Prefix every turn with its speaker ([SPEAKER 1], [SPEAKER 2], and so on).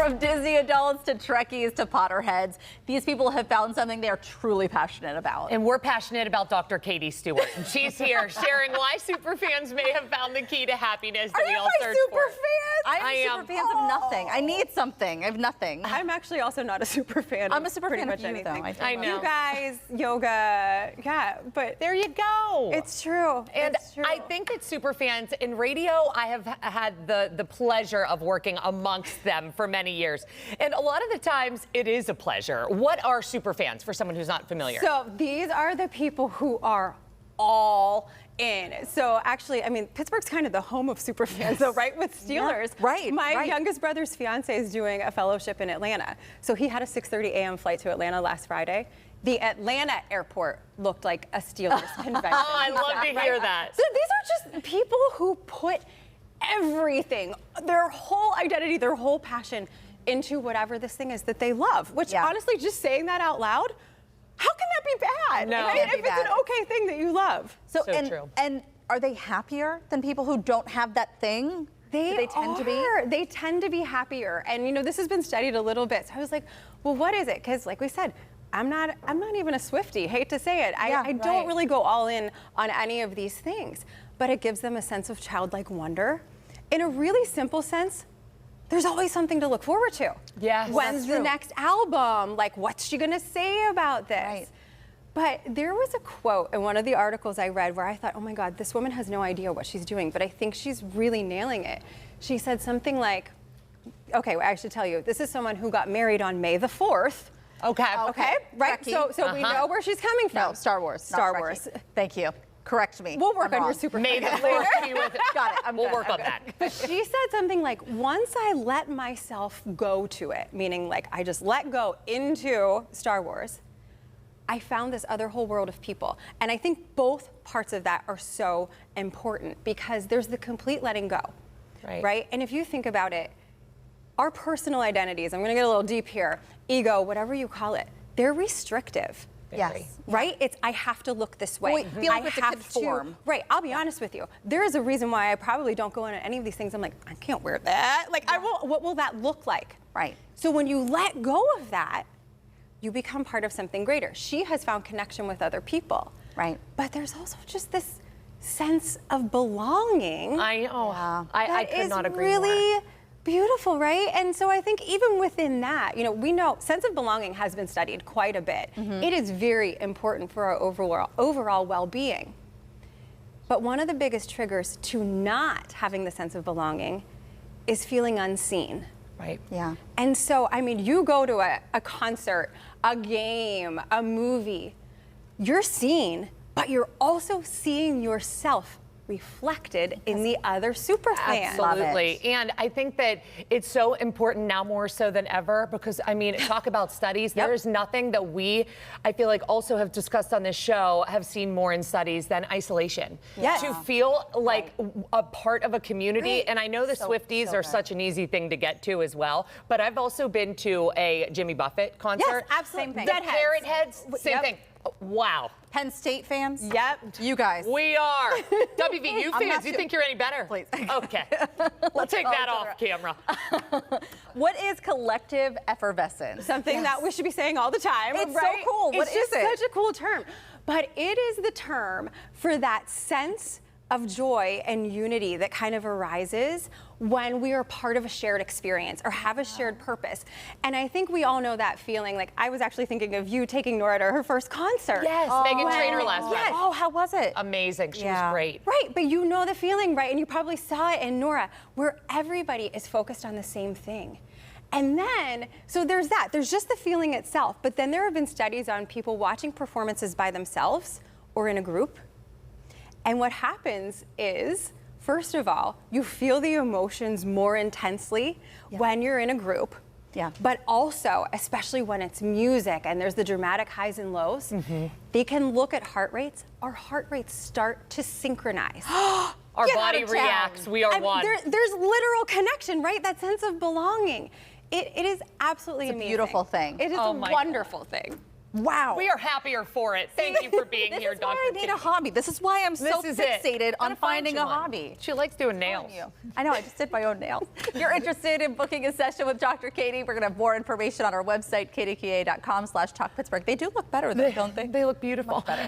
[SPEAKER 1] From Disney adults to Trekkies to Potterheads, these people have found something they are truly passionate about.
[SPEAKER 2] And we're passionate about Dr. Katie Stewart. And she's here sharing why superfans may have found the key to happiness that we all search for.
[SPEAKER 1] I am superfans of nothing. I need something. I have nothing.
[SPEAKER 3] I'm actually also not a super fan.
[SPEAKER 1] I'm a super fan of
[SPEAKER 3] much
[SPEAKER 1] you, though.
[SPEAKER 2] I know.
[SPEAKER 3] You guys, yoga, yeah, but
[SPEAKER 2] there you go.
[SPEAKER 3] It's true.
[SPEAKER 2] And
[SPEAKER 3] it's true.
[SPEAKER 2] I think that superfans in radio, I have had the pleasure of working amongst them for many years. And a lot of the times it is a pleasure. What are superfans for someone who's not familiar?
[SPEAKER 3] So these are the people who are all in. So actually, I mean, Pittsburgh's kind of the home of superfans, though, right? With Steelers.
[SPEAKER 1] Yeah, right.
[SPEAKER 3] My youngest brother's fiance is doing a fellowship in Atlanta. So he had a 6:30 a.m. flight to Atlanta last Friday. The Atlanta airport looked like a Steelers convention.
[SPEAKER 2] Oh, I love to hear that.
[SPEAKER 3] So these are just people who put everything, their whole identity, their whole passion into whatever this thing is that they love, which honestly, just saying that out loud, how can that be bad?
[SPEAKER 2] No.
[SPEAKER 3] Right? If it's an okay thing that you love.
[SPEAKER 1] So
[SPEAKER 2] true.
[SPEAKER 1] And are they happier than people who don't have that thing?
[SPEAKER 3] They
[SPEAKER 1] tend to be?
[SPEAKER 3] They tend to be happier. And you know, this has been studied a little bit. So I was like, well, what is it? Because like we said, I'm not even a Swiftie, hate to say it. I don't really go all in on any of these things, but it gives them a sense of childlike wonder. In a really simple sense, there's always something to look forward to.
[SPEAKER 2] Yes.
[SPEAKER 3] When's the next album? Like, what's she gonna say about this?
[SPEAKER 1] Right.
[SPEAKER 3] But there was a quote in one of the articles I read where I thought, oh my God, this woman has no idea what she's doing, but I think she's really nailing it. She said something like, okay, well, I should tell you, this is someone who got married on May the 4th.
[SPEAKER 1] Okay.
[SPEAKER 3] Right?
[SPEAKER 1] Trekkie.
[SPEAKER 3] So we know where she's coming from.
[SPEAKER 1] No, Star Wars.
[SPEAKER 3] Star
[SPEAKER 1] not
[SPEAKER 3] Wars.
[SPEAKER 1] Trekkie. Thank you. Correct me.
[SPEAKER 3] We'll work
[SPEAKER 1] I'm
[SPEAKER 3] on
[SPEAKER 1] wrong.
[SPEAKER 3] your super
[SPEAKER 2] May the
[SPEAKER 3] fan
[SPEAKER 2] Fourth
[SPEAKER 3] later.
[SPEAKER 2] be with it.
[SPEAKER 1] Got it.
[SPEAKER 2] We'll work on that.
[SPEAKER 3] But she said something like, once I let myself go to it, meaning like I just let go into Star Wars, I found this other whole world of people. And I think both parts of that are so important because there's the complete letting go, right? And if you think about it, our personal identities, I'm gonna get a little deep here, ego, whatever you call it, they're restrictive.
[SPEAKER 1] Yes.
[SPEAKER 3] Right? It's I have to look this way.
[SPEAKER 1] Well, we feel like we have to conform.
[SPEAKER 3] Right. I'll be honest with you. There is a reason why I probably don't go into any of these things. I'm like, I can't wear that. Like, I won't. What will that look like?
[SPEAKER 1] Right.
[SPEAKER 3] So when you let go of that, you become part of something greater. She has found connection with other people.
[SPEAKER 1] Right.
[SPEAKER 3] But there's also just this sense of belonging.
[SPEAKER 2] I know.
[SPEAKER 1] Yeah.
[SPEAKER 2] I could not agree
[SPEAKER 3] really
[SPEAKER 2] more.
[SPEAKER 3] Beautiful, right? And so I think even within that, you know, we know sense of belonging has been studied quite a bit. It is very important for our overall well-being. But one of the biggest triggers to not having the sense of belonging is feeling unseen.
[SPEAKER 2] Right.
[SPEAKER 1] Yeah.
[SPEAKER 3] And so, I mean, you go to a concert, a game, a movie, you're seen, but you're also seeing yourself reflected in the other superfans.
[SPEAKER 2] Absolutely. And I think that it's so important now more so than ever because, I mean, talk about studies. There is nothing that we, I feel like, also have discussed on this show, have seen more in studies than isolation.
[SPEAKER 3] Yes.
[SPEAKER 2] To feel like a part of a community.
[SPEAKER 3] Right.
[SPEAKER 2] And I know the Swifties are such an easy thing to get to as well. But I've also been to a Jimmy Buffett concert.
[SPEAKER 3] Yes, absolutely.
[SPEAKER 2] The Parrot Heads, same thing. Wow.
[SPEAKER 1] Penn State fans?
[SPEAKER 3] Yep.
[SPEAKER 1] You guys.
[SPEAKER 2] We are. WV, you fans,
[SPEAKER 1] not
[SPEAKER 2] you
[SPEAKER 1] too-
[SPEAKER 2] think you're any better?
[SPEAKER 1] Please.
[SPEAKER 2] Okay. We'll take that off camera.
[SPEAKER 1] What is collective effervescence?
[SPEAKER 3] Something that we should be saying all the time.
[SPEAKER 1] It's so
[SPEAKER 3] right?
[SPEAKER 1] cool. What
[SPEAKER 3] it's
[SPEAKER 1] is
[SPEAKER 3] just
[SPEAKER 1] it?
[SPEAKER 3] such a cool term. But it is the term for that sense of joy and unity that kind of arises when we are part of a shared experience or have a shared purpose. And I think we all know that feeling. Like, I was actually thinking of you taking Nora to her first concert.
[SPEAKER 2] Yes, Megan Trainor last night.
[SPEAKER 1] Oh, how was it?
[SPEAKER 2] Amazing. She was great.
[SPEAKER 3] Right, but you know the feeling, right? And you probably saw it in Nora, where everybody is focused on the same thing. And then, so there's that. There's just the feeling itself. But then there have been studies on people watching performances by themselves or in a group. And what happens is, first of all, you feel the emotions more intensely when you're in a group.
[SPEAKER 1] Yeah.
[SPEAKER 3] But also, especially when it's music and there's the dramatic highs and lows, they can look at heart rates. Our heart rates start to synchronize.
[SPEAKER 2] Our body reacts. We are one.
[SPEAKER 3] There's literal connection, right? That sense of belonging. It is absolutely amazing.
[SPEAKER 1] Beautiful thing.
[SPEAKER 3] It is a wonderful thing.
[SPEAKER 1] Wow.
[SPEAKER 2] We are happier for it. Thank you for being here,
[SPEAKER 1] This is
[SPEAKER 2] Dr.
[SPEAKER 1] why I need a hobby. This is why I'm so
[SPEAKER 2] This is it.
[SPEAKER 1] fixated on
[SPEAKER 2] Gotta find
[SPEAKER 1] finding
[SPEAKER 2] you
[SPEAKER 1] a
[SPEAKER 2] one.
[SPEAKER 1] hobby.
[SPEAKER 2] She likes doing nails.
[SPEAKER 1] I know, I just did my own nails. If you're interested in booking a session with Dr. Katie, we're going to have more information on our website, kdka.com/talkpittsburgh. They do look better, though, don't they?
[SPEAKER 2] They look beautiful.
[SPEAKER 1] Much better.